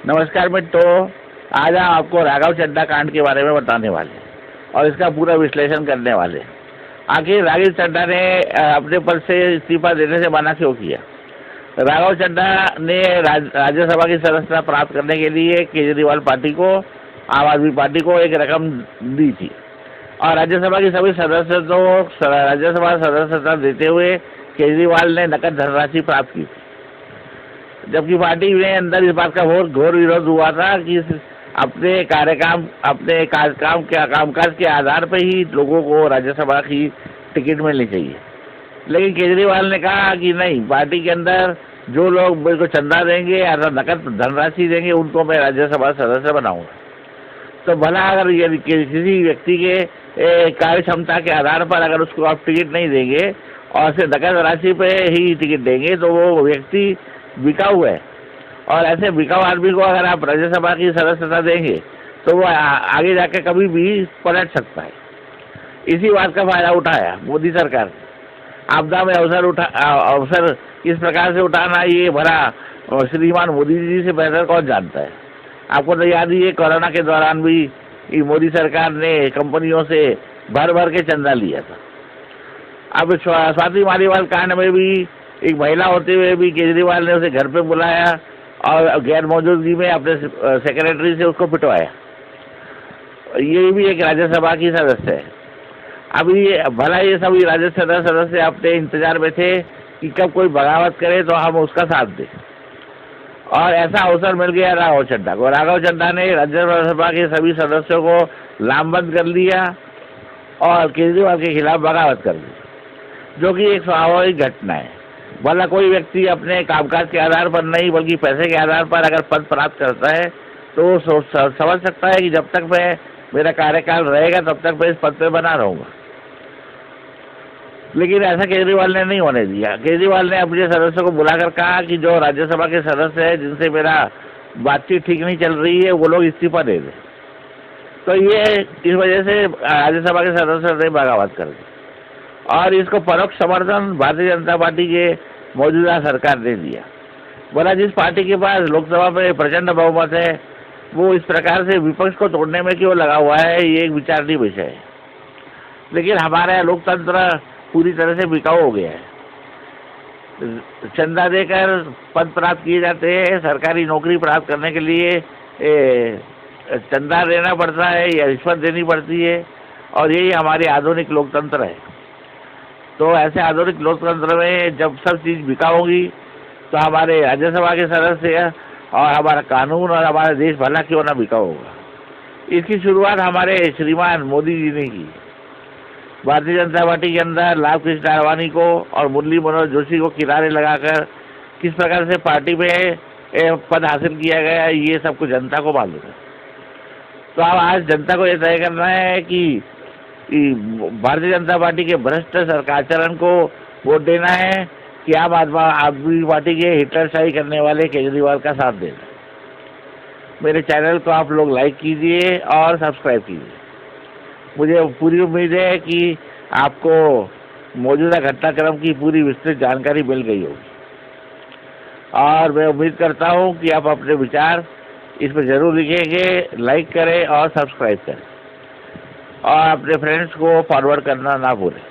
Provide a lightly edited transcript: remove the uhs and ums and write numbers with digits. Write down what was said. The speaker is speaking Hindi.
नमस्कार मित्रों, आज हम आपको राघव चड्ढा कांड के बारे में बताने वाले हैं और इसका पूरा विश्लेषण करने वाले हैं। आखिर राघव चड्ढा ने अपने पद से इस्तीफा देने से मना क्यों किया? राघव चड्ढा ने राज्यसभा की सदस्यता प्राप्त करने के लिए केजरीवाल पार्टी को, आम आदमी पार्टी को एक रकम दी थी और राज्यसभा की सभी सदस्य तो राज्यसभा सदस्यता देते हुए केजरीवाल ने नकद धनराशि प्राप्त की थी, जबकि पार्टी में अंदर इस बात का घोर विरोध हुआ था कि अपने कामकाज के आधार पर ही लोगों को राज्यसभा की टिकट मिलनी चाहिए। लेकिन केजरीवाल ने कहा कि नहीं, पार्टी के अंदर जो लोग मेरे को चंदा देंगे या नकद धनराशि देंगे उनको मैं राज्यसभा सदस्य बनाऊंगा। तो भला अगर यदि किसी व्यक्ति के कार्य क्षमता के आधार पर अगर उसको आप टिकट नहीं देंगे और सिर्फ नकद राशि पे ही टिकट देंगे तो वो व्यक्ति बिकाऊ है, और ऐसे बिकाऊ आदमी को अगर आप राज्यसभा की सदस्यता देंगे तो वो आगे जाके कभी भी पलट सकता है। इसी बात का फायदा उठाया मोदी सरकार। आपदा में अवसर किस प्रकार से उठाना, ये भला श्रीमान मोदी जी से बेहतर कौन जानता है। आपको तो याद ही है, कोरोना के दौरान भी मोदी सरकार ने कंपनियों से भर के चंदा लिया था। अब स्वाति मालीवाल कांड में भी एक महिला होते हुए भी केजरीवाल ने उसे घर पे बुलाया और गैर मौजूदगी में अपने सेक्रेटरी से उसको पिटवाया। ये भी एक राज्यसभा की सदस्य है। अभी भला ये सभी राज्यसभा सदस्य अपने इंतजार में थे कि कब कोई बगावत करे तो हम उसका साथ दें, और ऐसा अवसर मिल गया राघव चड्ढा को। राघव चड्ढा ने राज्यसभा के सभी सदस्यों को लामबंद कर दिया और केजरीवाल के खिलाफ बगावत कर दी, जो कि एक स्वाभाविक घटना है। भला कोई व्यक्ति अपने कामकाज के आधार पर नहीं बल्कि पैसे के आधार पर अगर पद प्राप्त करता है तो वो समझ सकता है कि जब तक मेरा कार्यकाल रहेगा तब तक मैं इस पद पे बना रहूंगा। लेकिन ऐसा केजरीवाल ने नहीं होने दिया। केजरीवाल ने अपने सदस्यों को बुलाकर कहा कि जो राज्यसभा के सदस्य हैं जिनसे मेरा बातचीत ठीक नहीं चल रही है वो लोग इस्तीफा दे दें। तो ये इस वजह से राज्यसभा के सदस्यों ने बगावत कर दी और इसको परोक्ष समर्थन भारतीय जनता पार्टी के मौजूदा सरकार ने दिया। बोला जिस पार्टी के पास लोकसभा में प्रचंड बहुमत है वो इस प्रकार से विपक्ष को तोड़ने में क्यों लगा हुआ है, ये एक विचारणीय विषय है। लेकिन हमारा लोकतंत्र पूरी तरह से बिकाऊ हो गया है। चंदा देकर पद प्राप्त किए जाते हैं, सरकारी नौकरी प्राप्त करने के लिए चंदा देना पड़ता है या रिश्वत देनी पड़ती है, और यही हमारे आधुनिक लोकतंत्र है। तो ऐसे आधुनिक लोकतंत्र में जब सब चीज बिका होगी तो हमारे राज्यसभा के सदस्य और हमारा कानून और हमारा देश भला क्यों ना बिका होगा। इसकी शुरुआत हमारे श्रीमान मोदी जी ने की। भारतीय जनता पार्टी के अंदर लाभ कृष्ण आडवाणी को और मुरली मनोहर जोशी को किनारे लगाकर किस प्रकार से पार्टी में पद हासिल किया गया, ये सब कुछ जनता को मालूम है। तो अब आज जनता को यह तय करना है कि भारतीय जनता पार्टी के भ्रष्ट सरकार को वोट देना है कि आम आदमी पार्टी के हिटलरशाही करने वाले केजरीवाल का साथ देना। मेरे चैनल को आप लोग लाइक कीजिए और सब्सक्राइब कीजिए। मुझे पूरी उम्मीद है कि आपको मौजूदा घटनाक्रम की पूरी विस्तृत जानकारी मिल गई होगी, और मैं उम्मीद करता हूं कि आप अपने विचार इस पर जरूर लिखेंगे। लाइक करें और सब्सक्राइब करें और अपने फ्रेंड्स को फॉरवर्ड करना ना भूलें।